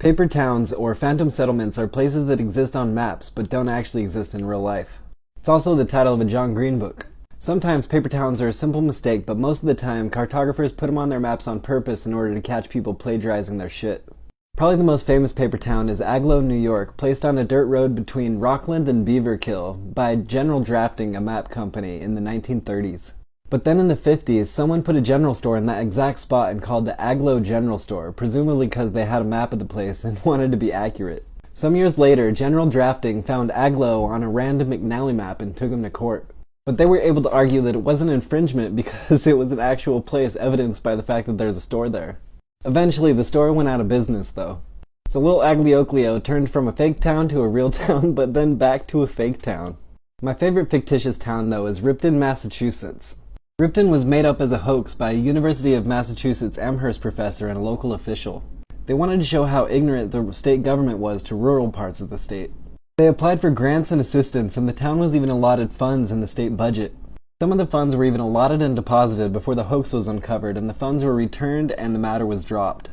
Paper towns, or phantom settlements, are places that exist on maps but don't actually exist in real life. It's also the title of a John Green book. Sometimes paper towns are a simple mistake, but most of the time, cartographers put them on their maps on purpose in order to catch people plagiarizing their shit. Probably the most famous paper town is Aglow, New York, placed on a dirt road between Rockland and Beaverkill by General Drafting, a map company, in the 1930s. But then in the 50s, someone put a general store in that exact spot and called the Aglow General Store, presumably because they had a map of the place and wanted to be accurate. Some years later, General Drafting found Aglow on a random McNally map and took him to court. But they were able to argue that it wasn't infringement because it was an actual place, evidenced by the fact that there's a store there. Eventually, the store went out of business, though. So little Aglioklio turned from a fake town to a real town, but then back to a fake town. My favorite fictitious town, though, is Ripton, Massachusetts. Ripton was made up as a hoax by a University of Massachusetts Amherst professor and a local official. They wanted to show how ignorant the state government was to rural parts of the state. They applied for grants and assistance, and the town was even allotted funds in the state budget. Some of the funds were even allotted and deposited before the hoax was uncovered, and the funds were returned and the matter was dropped.